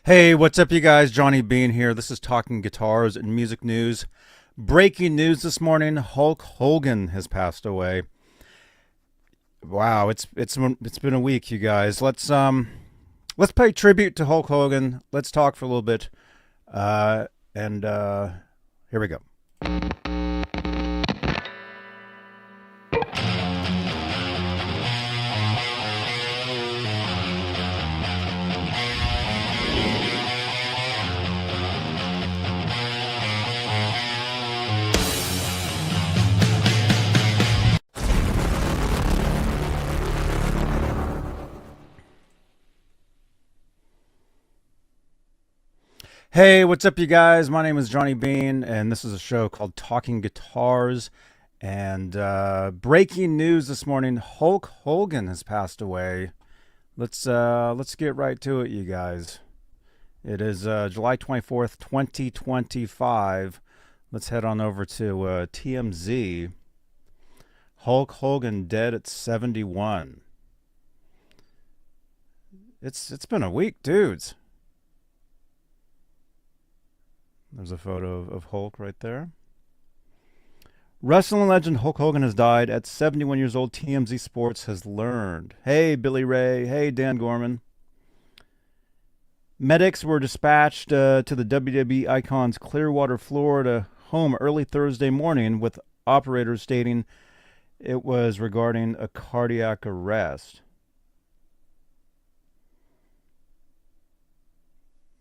Hey, what's up, you guys? Johnny Beane here. This is Talking Guitars and Music News. Breaking news this morning: Hulk Hogan has passed away. Wow, it's been a week, you guys. Let's pay tribute to Hulk Hogan. Let's talk for a little bit. And Here we go. Hey, what's up, you guys? My name is Johnny Beane, and this is a show called Talking Guitars. And breaking news this morning: Hulk Hogan has passed away. Let's get right to it, you guys. It is July 24th, 2025. Let's head on over to TMZ. Hulk Hogan dead at 71. It's been a week, dudes. There's a photo of Hulk right there. Wrestling legend Hulk Hogan has died at 71 years old, TMZ Sports has learned. Hey, Billy Ray. Hey, Dan Gorman. Medics were dispatched to the WWE Icon's Clearwater, Florida home early Thursday morning, with operators stating it was regarding a cardiac arrest.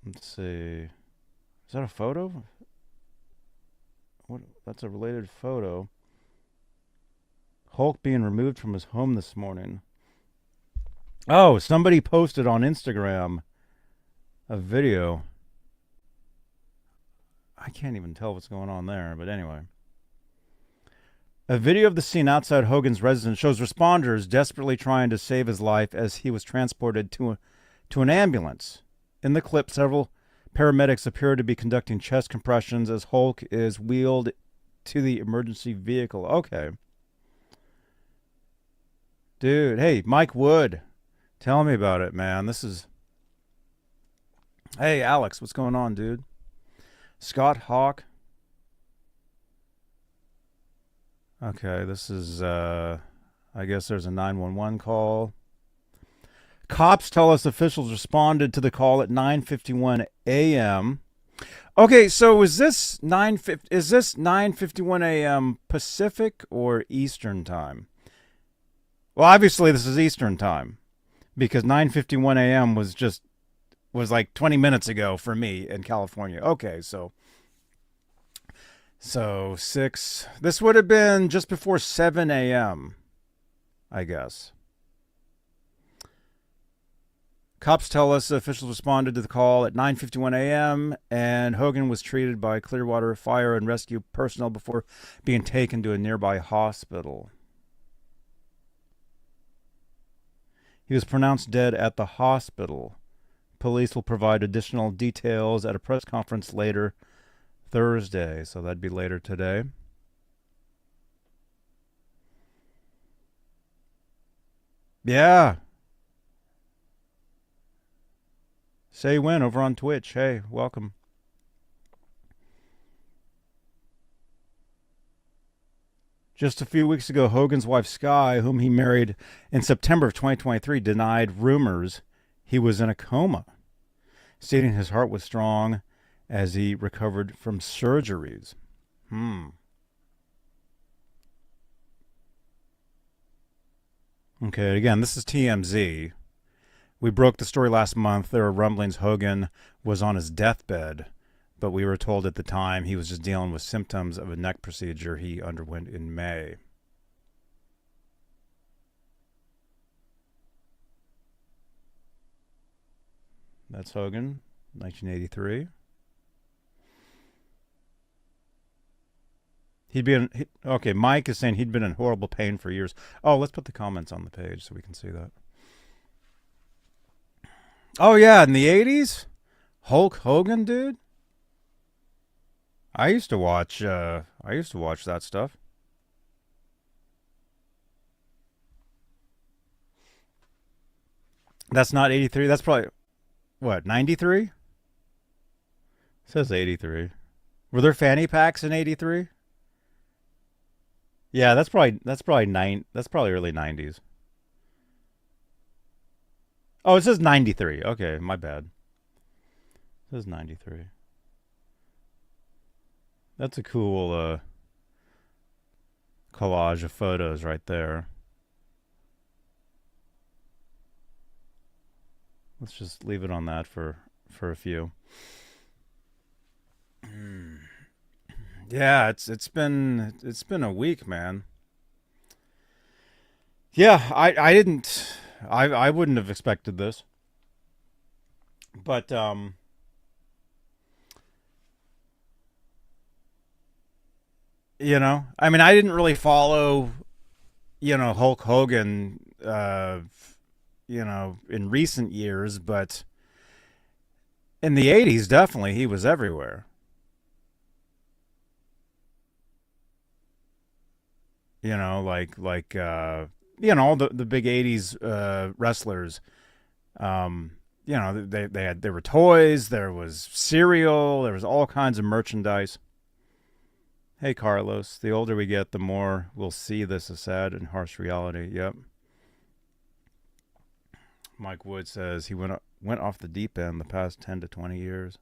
Let's see. Is that a photo? What? That's a related photo. Hulk being removed from his home this morning. Oh, somebody posted on Instagram a video. I can't even tell what's going on there, but anyway. A video of the scene outside Hogan's residence shows responders desperately trying to save his life as he was transported to an ambulance. In the clip, several paramedics appear to be conducting chest compressions as Hulk is wheeled to the emergency vehicle. Okay. Dude, hey, Mike Wood. Tell me about it, man. Hey, Alex, what's going on, dude? Scott Hawk. Okay, this is, I guess there's a 911 call. Cops tell us officials responded to the call at 9:51 a.m. Okay, so is this 9:51 a.m. Pacific or Eastern time? Well, obviously this is Eastern time, because 9:51 a.m. was like 20 minutes ago for me in California. Okay, so 6. This would have been just before 7 a.m., I guess. Cops tell us officials responded to the call at 9:51 a.m. and Hogan was treated by Clearwater fire and rescue personnel before being taken to a nearby hospital. He was pronounced dead at the hospital. Police will provide additional details at a press conference later Thursday, so that'd be later today. Yeah. Say when over on Twitch. Hey, welcome. Just a few weeks ago, Hogan's wife Sky, whom he married in September of 2023, denied rumors he was in a coma, stating his heart was strong as he recovered from surgeries. Okay, again, this is TMZ. We broke the story last month. There were rumblings Hogan was on his deathbed, but we were told at the time he was just dealing with symptoms of a neck procedure he underwent in May. That's Hogan, 1983. Okay, Mike is saying he'd been in horrible pain for years. Oh, let's put the comments on the page so we can see that. Oh yeah, in the 80s? Hulk Hogan, dude? I used to watch that stuff. That's not 83. That's probably what, 93? says 83. Were there fanny packs in 83? Yeah, that's probably early 90s. Oh, it says 93. Okay, my bad. It says 93. That's a cool collage of photos right there. Let's just leave it on that for a few. Yeah, it's been a week, man. Yeah, I wouldn't have expected this. But I mean, I didn't really follow, Hulk Hogan in recent years, but in the 80s definitely he was everywhere. All the big 80s wrestlers. Um, there were toys, there was cereal, there was all kinds of merchandise. Hey Carlos, the older we get, the more we'll see this as sad and harsh reality. Yep. Mike Wood says he went off the deep end the past 10 to 20 years.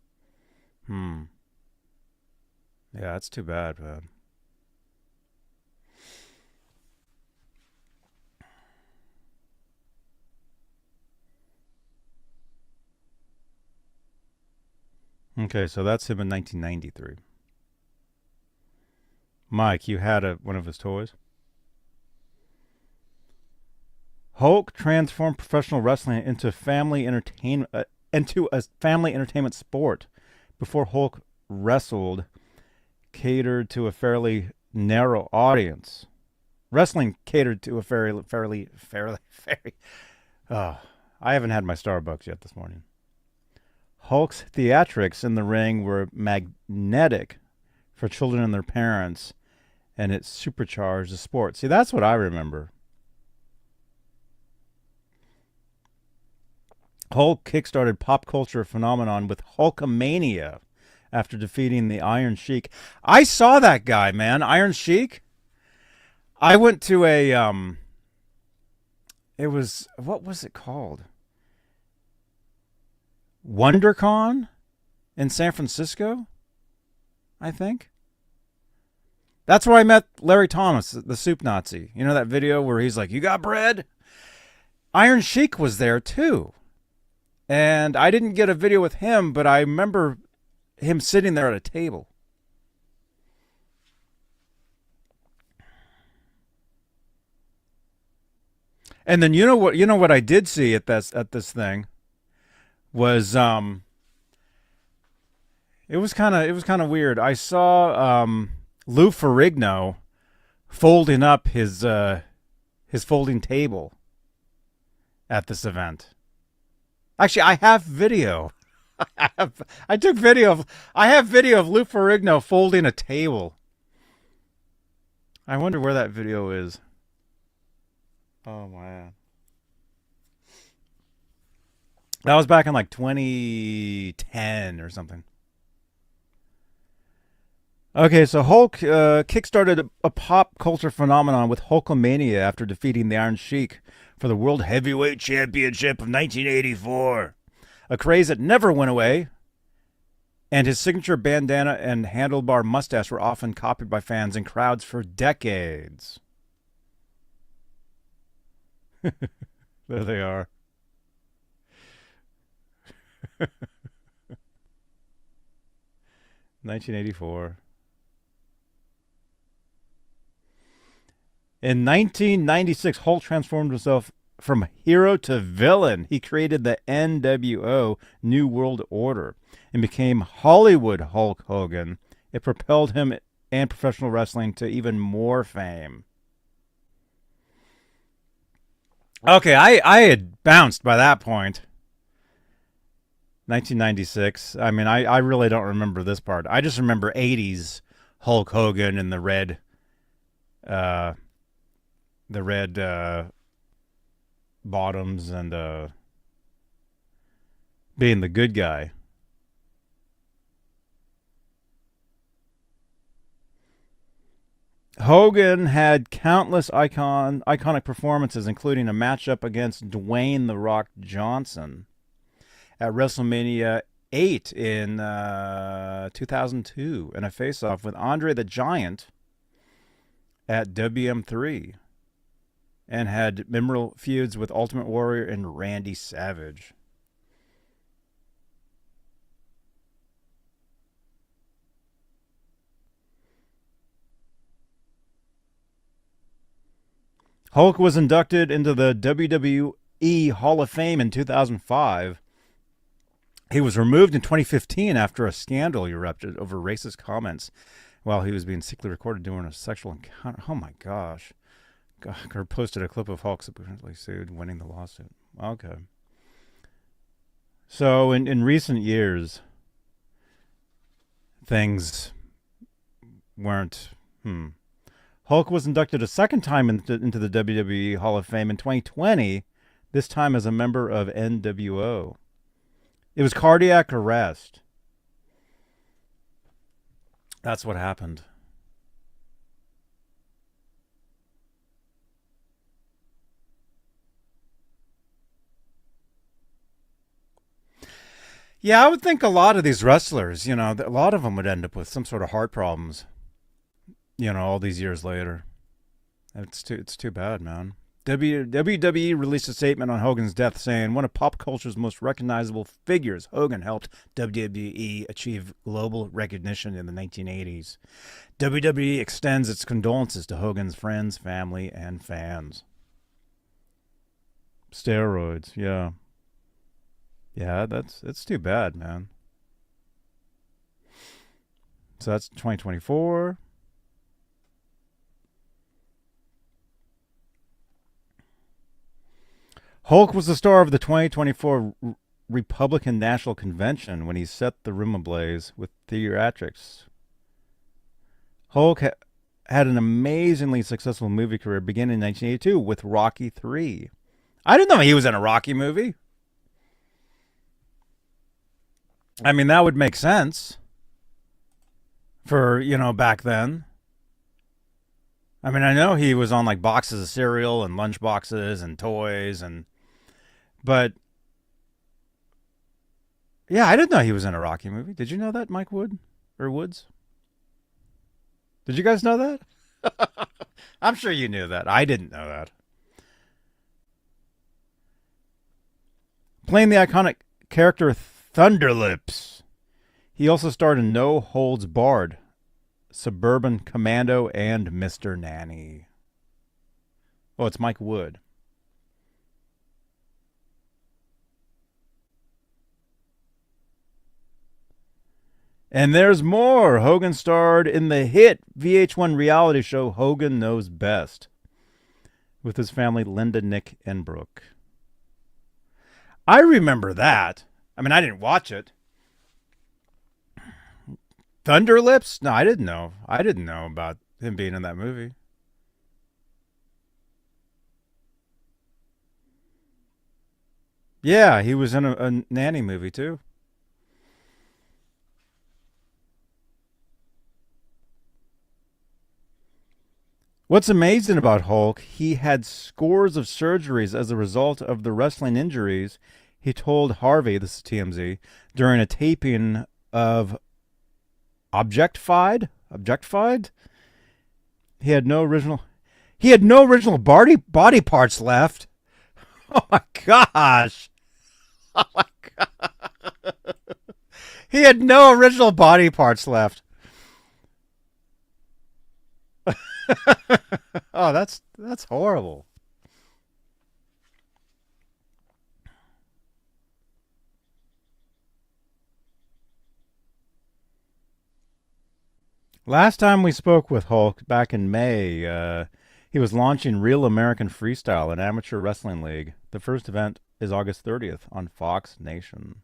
Hmm. Yeah, that's too bad, man. Okay, so that's him in 1993. Mike, you had one of his toys? Hulk transformed professional wrestling into a family entertainment sport. Before Hulk wrestled, catered to a fairly narrow audience. Wrestling catered to a fairly. Oh, I haven't had my Starbucks yet this morning. Hulk's theatrics in the ring were magnetic for children and their parents, and it supercharged the sport. See, that's what I remember. Hulk kickstarted pop culture phenomenon with Hulkamania after defeating the Iron Sheik. I saw that guy, man. Iron Sheik. I went to what was it called? WonderCon in San Francisco, I think. That's where I met Larry Thomas, the soup Nazi. You know that video where he's like, "You got bread?" Iron Sheik was there too. And I didn't get a video with him, but I remember him sitting there at a table. And then you know what I did see at this thing was it was kind of weird. I saw Lou Ferrigno folding up his folding table at this event. Actually, I have video. I have video of Lou Ferrigno folding a table. I wonder where that video is. Oh man. That was back in like 2010 or something. Okay, so Hulk kickstarted a pop culture phenomenon with Hulkamania after defeating the Iron Sheik for the World Heavyweight Championship of 1984. A craze that never went away, and his signature bandana and handlebar mustache were often copied by fans and crowds for decades. There they are. (1984) In 1996, Hulk transformed himself from hero to villain. He created the NWO New World Order and became Hollywood Hulk Hogan. It propelled him and professional wrestling to even more fame. Okay, I had bounced by that point. 1996. I mean, I really don't remember this part. I just remember 80s Hulk Hogan in the red bottoms and being the good guy. Hogan had countless iconic performances, including a matchup against Dwayne "The Rock" Johnson at WrestleMania 8 in 2002, and a face-off with Andre the Giant at WM3, and had memorable feuds with Ultimate Warrior and Randy Savage. Hulk was inducted into the WWE Hall of Fame in 2005. He was removed in 2015 after a scandal erupted over racist comments while he was being secretly recorded during a sexual encounter. Oh my gosh. Gallagher posted a clip of Hulk subsequently sued, winning the lawsuit. Okay. So in recent years, things weren't... Hulk was inducted a second time into the WWE Hall of Fame in 2020, this time as a member of NWO. It was cardiac arrest. That's what happened. Yeah, I would think a lot of these wrestlers, a lot of them would end up with some sort of heart problems, all these years later. It's too bad, man. WWE released a statement on Hogan's death saying, one of pop culture's most recognizable figures, Hogan helped WWE achieve global recognition in the 1980s. WWE extends its condolences to Hogan's friends, family, and fans. Steroids, yeah. Yeah, it's too bad, man. So that's 2024. Hulk was the star of the 2024 Republican National Convention when he set the room ablaze with theatrics. Hulk had an amazingly successful movie career beginning in 1982 with Rocky III. I didn't know he was in a Rocky movie. I mean, that would make sense for, back then. I mean, I know he was on like boxes of cereal and lunch boxes and toys but yeah, I didn't know he was in a Rocky movie. Did you know that, Mike Wood or Woods? Did you guys know that? I'm sure you knew that. I didn't know that. Playing the iconic character Thunderlips, he also starred in No Holds Barred, Suburban Commando, and Mr. Nanny. Oh, it's Mike Wood. And there's more. Hogan starred in the hit VH1 reality show Hogan Knows Best with his family Linda, Nick, and Brooke. I remember that. I mean, I didn't watch it. Thunderlips? No, I didn't know. I didn't know about him being in that movie. Yeah, he was in a nanny movie too. What's amazing about Hulk, he had scores of surgeries as a result of the wrestling injuries. He told Harvey, this is TMZ, during a taping of Objectified? He had no original body parts left. Oh my gosh. Oh my god. He had no original body parts left. Oh, that's horrible. Last time we spoke with Hulk back in May, he was launching Real American Freestyle, an amateur wrestling league. The first event is August 30th on Fox Nation.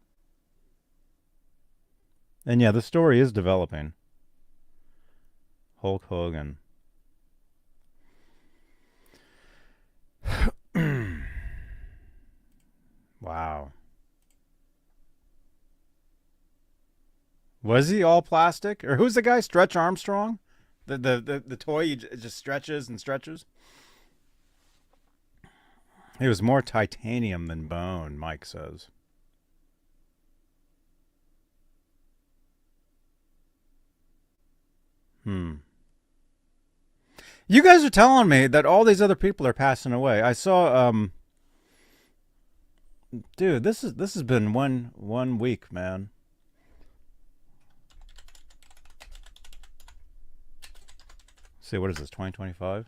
And yeah, the story is developing. Hulk Hogan. Wow. Was he all plastic? Or who's the guy? Stretch Armstrong? The toy it just stretches and stretches. It was more titanium than bone, Mike says. Hmm. You guys are telling me that all these other people are passing away. I saw dude, this has been one week, man. Let's see, what is this, 2025?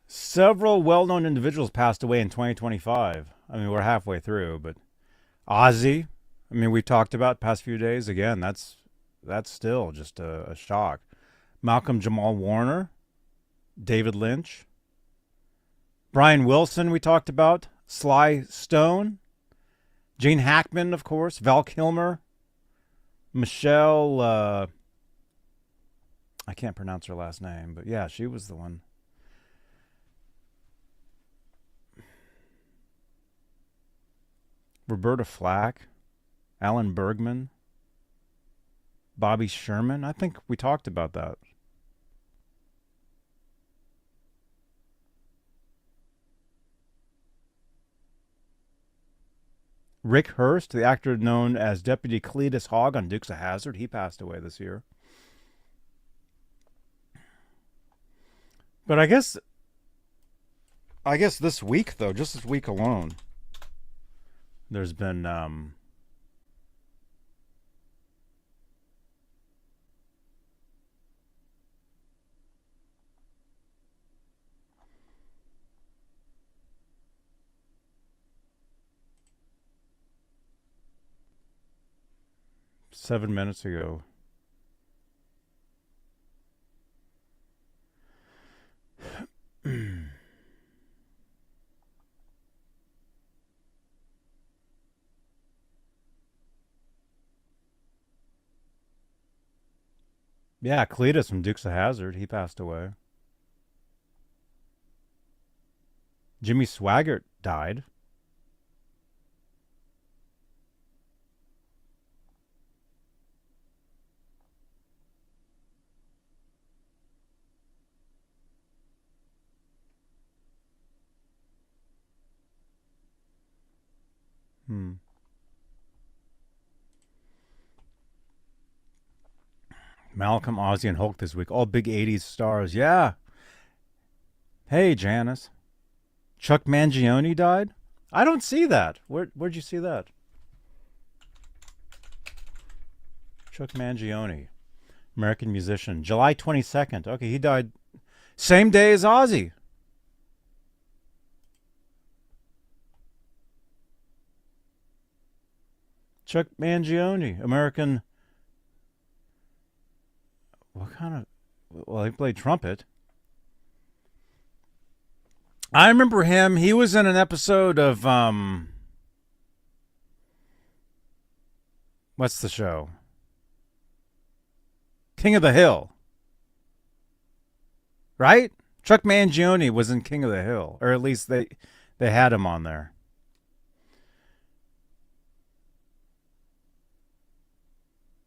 Several well-known individuals passed away in 2025. I mean, we're halfway through, but Ozzy, I mean, we talked about past few days. Again, that's still just a shock. Malcolm Jamal Warner, David Lynch, Brian Wilson, we talked about. Sly Stone, Gene Hackman, of course. Val Kilmer, Michelle. I can't pronounce her last name, but yeah, she was the one. Roberta Flack, Alan Bergman, Bobby Sherman. I think we talked about that. Rick Hurst, the actor known as Deputy Cletus Hogg on Dukes of Hazzard, he passed away this year. But I guess this week though, just this week alone, there's been 7 minutes ago. Yeah, Cletus from Dukes of Hazzard, he passed away. Jimmy Swaggart died. Hmm. Malcolm, Ozzy, and Hulk this week. All big 80s stars. Yeah. Hey, Janice. Chuck Mangione died? I don't see that. Where'd you see that? Chuck Mangione. American musician. July 22nd. Okay, he died same day as Ozzy. Chuck Mangione. American. What kind of. Well, he played trumpet. I remember him. He was in an episode of what's the show? King of the Hill. Right? Chuck Mangione was in King of the Hill, or at least they had him on there.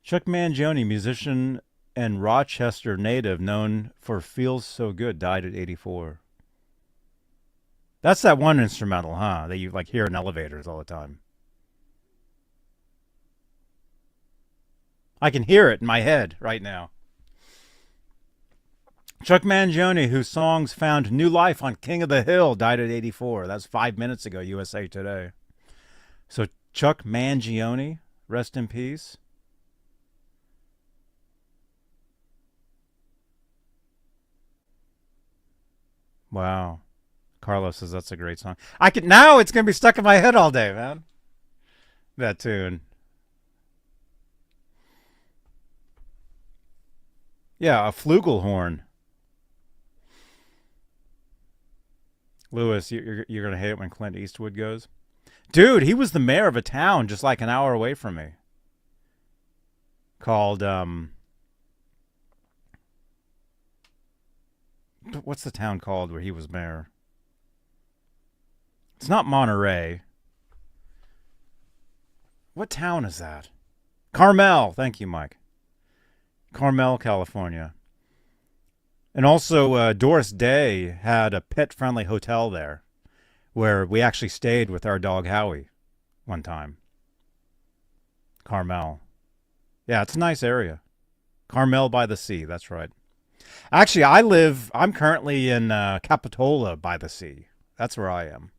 Chuck Mangione, musician and Rochester native, known for "Feels So Good," died at 84. That's that one instrumental, huh? That you like hear in elevators all the time. I can hear it in my head right now. Chuck Mangione, whose songs found new life on King of the Hill, died at 84. That's 5 minutes ago, USA Today. So Chuck Mangione, rest in peace. Wow. Carlos says that's a great song. I can now it's gonna be stuck in my head all day, man. That tune. Yeah, a flugelhorn. Lewis, you're gonna hate it when Clint Eastwood goes. Dude, he was the mayor of a town just like an hour away from me. Called what's the town called where he was mayor? It's not Monterey. What town is that? Carmel. Thank you, Mike. Carmel, California. And also, Doris Day had a pet-friendly hotel there where we actually stayed with our dog Howie one time. Carmel. Yeah, it's a nice area. Carmel by the sea, that's right. Actually, I'm currently in Capitola by the sea. That's where I am.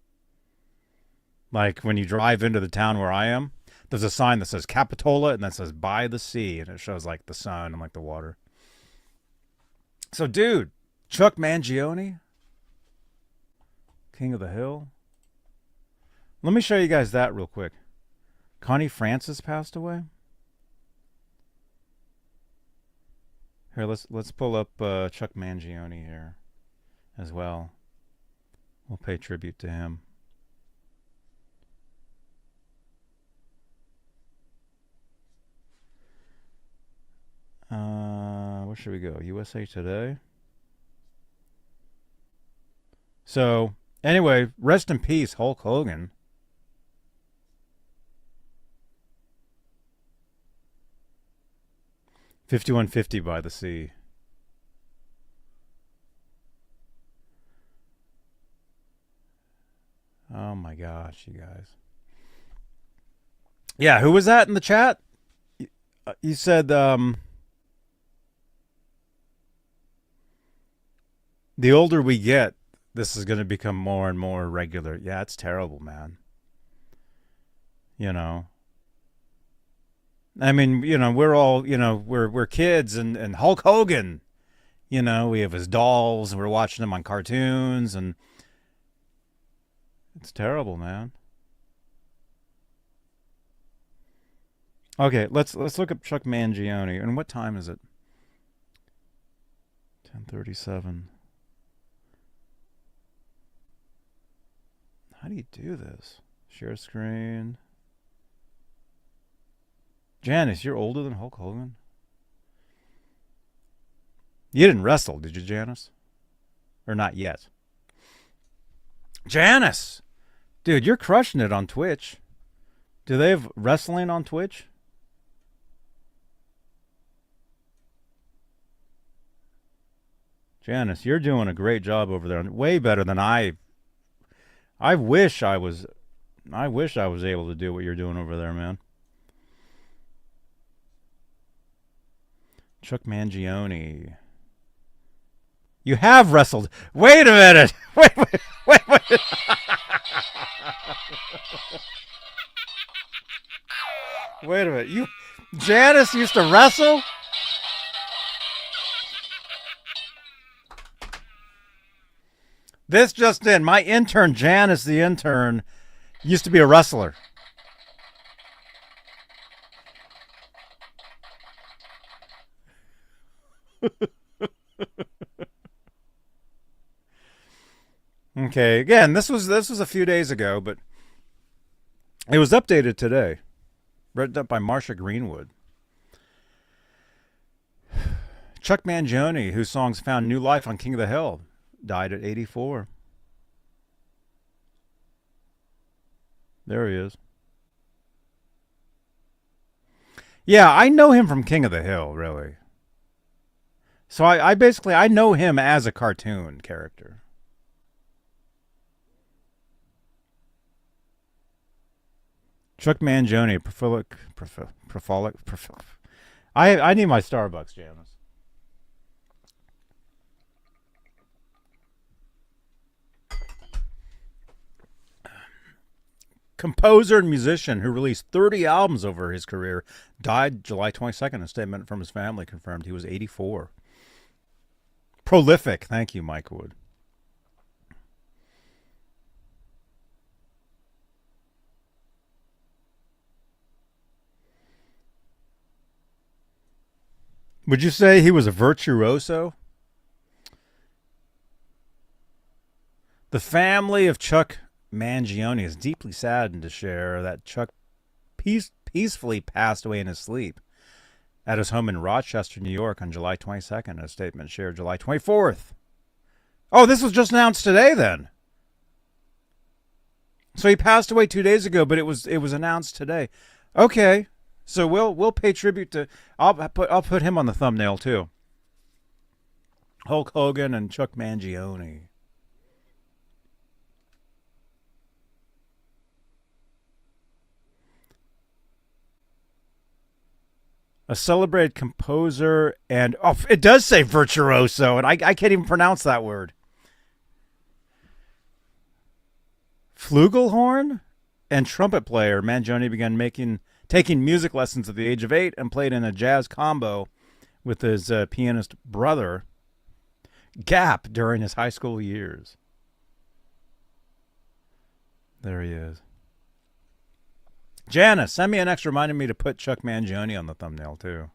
Like when you drive into the town where I am, there's a sign that says Capitola and that says by the sea, and it shows like the sun and like the water. So, dude, Chuck Mangione, King of the Hill. Let me show you guys that real quick. Connie Francis passed away. Here, let's pull up Chuck Mangione here as well. We'll pay tribute to him. Where should we go? USA Today. So, anyway, rest in peace, Hulk Hogan. $51.50 by the sea. Oh my gosh, you guys. Yeah, who was that in the chat? You said the older we get, this is going to become more and more regular. Yeah, it's terrible, man. You know. I mean, you know, we're all, you know, we're kids, and Hulk Hogan, you know, we have his dolls and we're watching him on cartoons, and it's terrible, man. Okay, let's look up Chuck Mangione. And what time is it? 10:37. How do you do this? Share screen. Janice, you're older than Hulk Hogan? You didn't wrestle, did you, Janice? Or not yet? Janice! Dude, you're crushing it on Twitch. Do they have wrestling on Twitch? Janice, you're doing a great job over there. Way better than I wish I was able to do what you're doing over there, man. Chuck Mangione. You have wrestled. Wait a minute. Wait. Wait a minute. Janice used to wrestle? This just in. My intern, Janice, the intern, used to be a wrestler. Okay, again, this was a few days ago, but it was updated today. Written up by Marsha Greenwood. Chuck Mangione, whose songs found new life on King of the Hill, died at 84. There he is. Yeah, I know him from King of the Hill, really. So I basically know him as a cartoon character. Chuck Mangione, prolific. I need my Starbucks, Janice. Composer and musician who released 30 albums over his career, died July 22nd. A statement from his family confirmed he was 84. Prolific. Thank you, Mike Wood. Would you say he was a virtuoso? The family of Chuck Mangione is deeply saddened to share that Chuck peacefully passed away in his sleep at his home in Rochester, New York on July 22nd. A statement shared July 24th. Oh, this was just announced today then. So he passed away 2 days ago, but it was announced today. Okay, so we'll pay tribute to. I'll put him on the thumbnail too. Hulk Hogan and Chuck Mangione. A celebrated composer and it does say virtuoso, and I can't even pronounce that word. Flugelhorn and trumpet player, Mangione began taking music lessons at the age of 8 and played in a jazz combo with his pianist brother Gap during his high school years. There he is. Janice, send me an extra reminding me to put Chuck Mangione on the thumbnail too.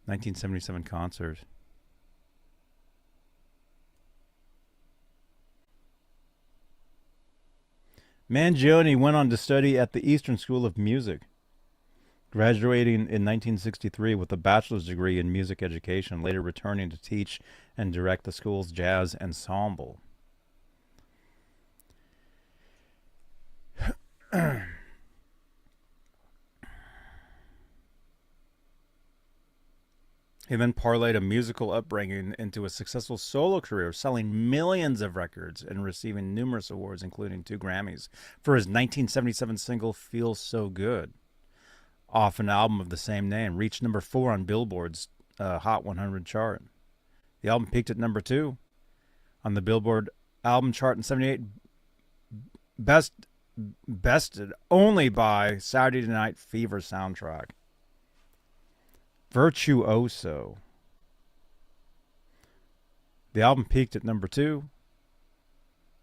1977 concert. Mangione went on to study at the Eastern School of Music, graduating in 1963 with a bachelor's degree in music education, later returning to teach and direct the school's jazz ensemble. He then parlayed a musical upbringing into a successful solo career, selling millions of records and receiving numerous awards, including 2 Grammys, for his 1977 single "Feels So Good," off an album of the same name, reached number 4 on Billboard's Hot 100 chart. The album peaked at number 2 on the Billboard album chart in '78, bested only by Saturday Night Fever soundtrack. Virtuoso. The album peaked at number 2.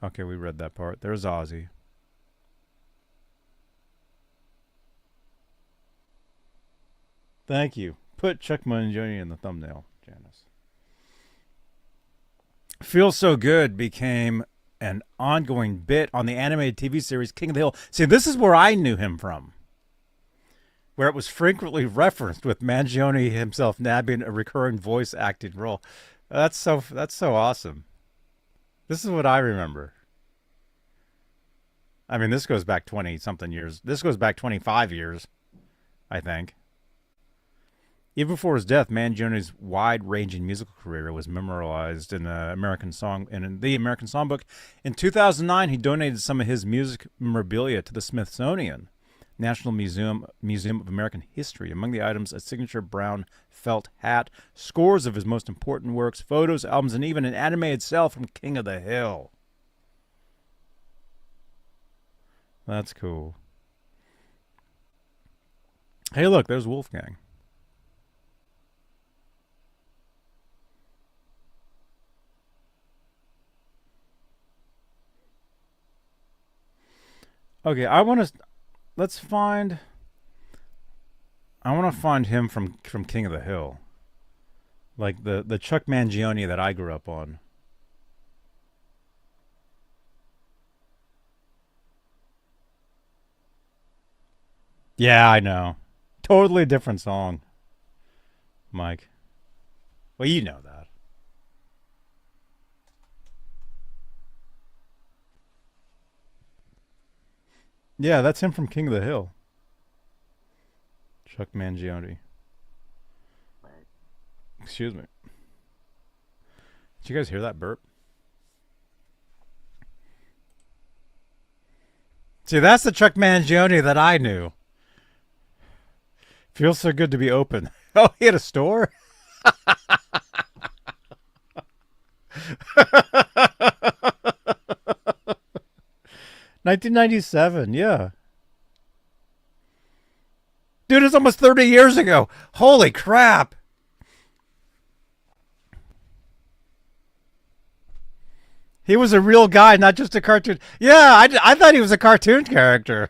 Okay, we read that part. There's Ozzy. Thank you. Put Chuck Mangione in the thumbnail, Janice. Feels So Good became an ongoing bit on the animated TV series King of the Hill. See, this is where I knew him from, where it was frequently referenced, with Mangione himself nabbing a recurring voice acting role. That's so awesome. This is what I remember. I mean, this goes back 20 something years. This goes back 25 years, I think. Even before his death, Mangione's wide-ranging musical career was memorialized in the American Songbook. In 2009, he donated some of his music memorabilia to the Smithsonian National Museum of American History. Among the items, a signature brown felt hat, scores of his most important works, photos, albums, and even an animated cell from King of the Hill. That's cool. Hey, look, there's Wolfgang. Okay, I want to find him from King of the Hill. Like the Chuck Mangione that I grew up on. Yeah, I know. Totally different song, Mike. Well, you know that. Yeah, that's him from King of the Hill. Chuck Mangione. Excuse me. Did you guys hear that burp? See, that's the Chuck Mangione that I knew. Feels so good to be open. Oh, he had a store? 1997, yeah. Dude, it's almost 30 years ago. Holy crap. He was a real guy, not just a cartoon. Yeah, I thought he was a cartoon character.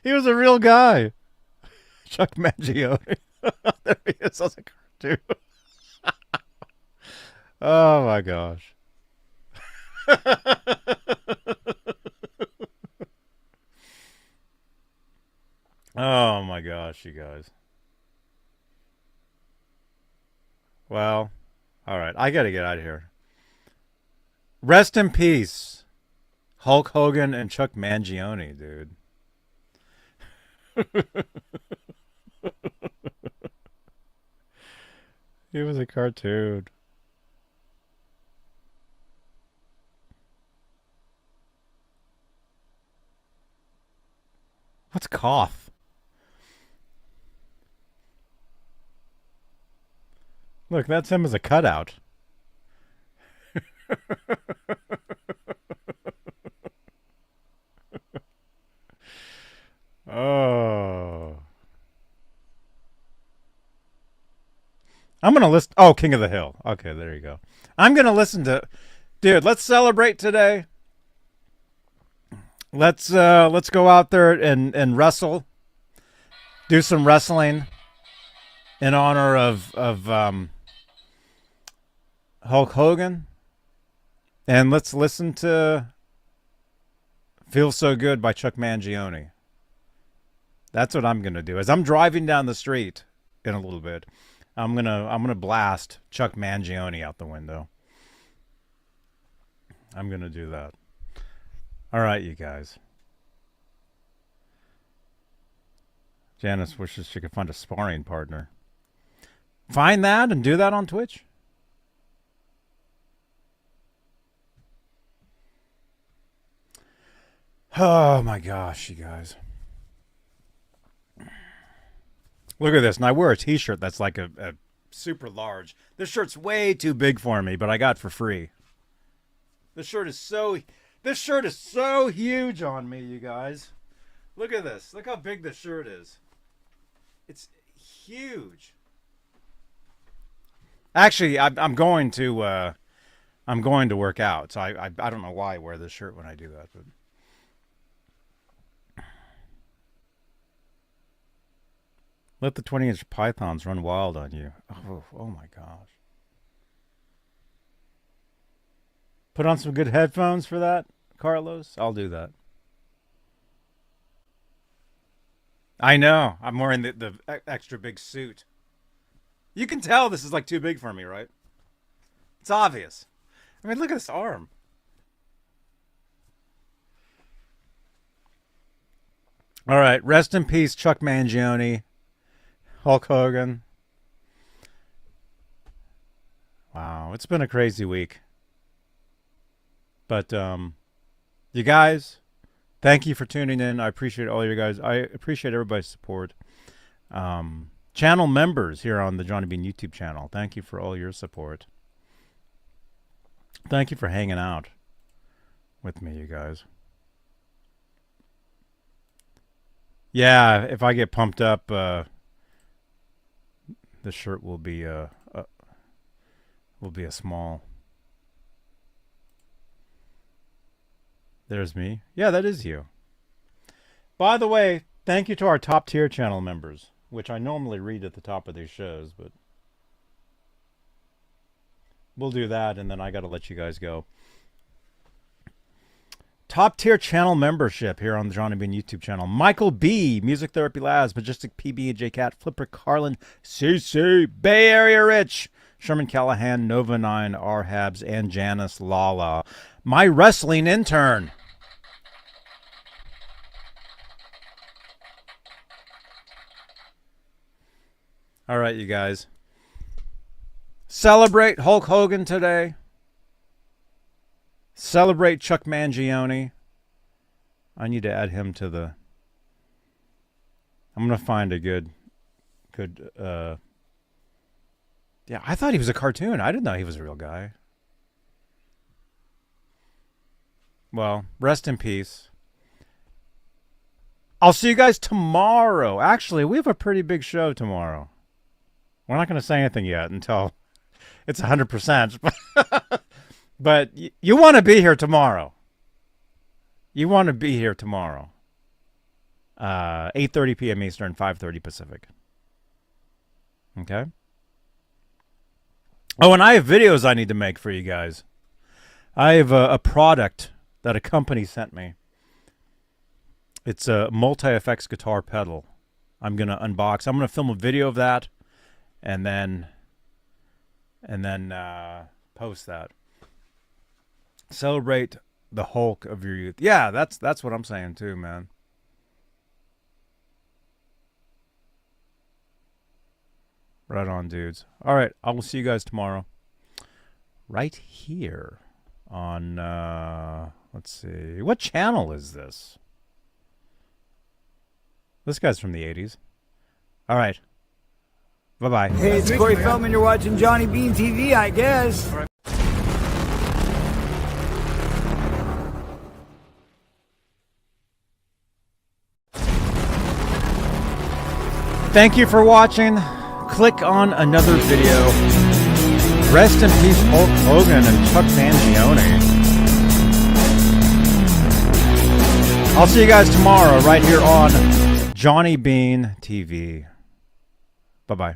He was a real guy. Chuck Mangione. There he is as a cartoon. Oh my gosh. Oh my gosh, you guys. Well, all right. I got to get out of here. Rest in peace, Hulk Hogan and Chuck Mangione, dude. He was a cartoon. What's cough? Look, that's him as a cutout. Oh. I'm going to listen. Oh, King of the Hill. Okay, there you go. I'm going to listen to. Dude, let's celebrate today. Let's go out there and wrestle. Do some wrestling in honor of Hulk Hogan. And let's listen to Feel So Good by Chuck Mangione. That's what I'm going to do. As I'm driving down the street in a little bit, I'm going to blast Chuck Mangione out the window. I'm going to do that. All right, you guys. Janice wishes she could find a sparring partner. Find that and do that on Twitch. Oh my gosh, you guys. Look at this. And I wear a t-shirt that's like a super large. This shirt's way too big for me, but I got it for free. This shirt is so huge on me, you guys. Look at this. Look how big this shirt is. It's huge. Actually, I'm going to work out. So I don't know why I wear this shirt when I do that, but let the 20-inch pythons run wild on you. Oh my gosh. Put on some good headphones for that, Carlos. I'll do that. I know. I'm wearing the extra big suit. You can tell this is like too big for me, right? It's obvious. I mean, look at this arm. All right. Rest in peace, Chuck Mangione. Hulk Hogan. Wow. It's been a crazy week. But, you guys, thank you for tuning in. I appreciate all you guys. I appreciate everybody's support. Channel members here on the Johnny Beane YouTube channel, thank you for all your support. Thank you for hanging out with me, you guys. Yeah, if I get pumped up, the shirt will be a small. There's me. Yeah, that is you. By the way, thank you to our top tier channel members, which I normally read at the top of these shows, but we'll do that, and then I got to let you guys go. Top tier channel membership here on the Johnny Beane YouTube channel. Michael B, Music Therapy Labs, Majestic PB, J Cat, Flipper Carlin, CC, Bay Area Rich, Sherman Callahan, Nova 9, R Habs, and Janice Lala, my wrestling intern. All right, you guys. Celebrate Hulk Hogan today. Celebrate Chuck Mangione. I need to add him to the... I'm going to find a good... Yeah, I thought he was a cartoon. I didn't know he was a real guy. Well, rest in peace. I'll see you guys tomorrow. Actually, we have a pretty big show tomorrow. We're not going to say anything yet until it's 100%. But you want to be here tomorrow. You want to be here tomorrow. 8:30 p.m. Eastern, 5:30 Pacific. Okay? Oh, and I have videos I need to make for you guys. I have a product that a company sent me. It's a multi-effects guitar pedal. I'm going to unbox. I'm going to film a video of that and then post that. Celebrate the Hulk of your youth. Yeah, that's what I'm saying too, man. Right on, dudes. All right, I will see you guys tomorrow. Right here on, let's see. What channel is this? This guy's from the 80s. All right. Bye-bye. Hey, it's Corey Feldman. You're watching Johnny Beane TV, I guess. Thank you for watching. Click on another video. Rest in peace, Hulk Hogan and Chuck Mangione. I'll see you guys tomorrow right here on Johnny Beane TV. Bye-bye.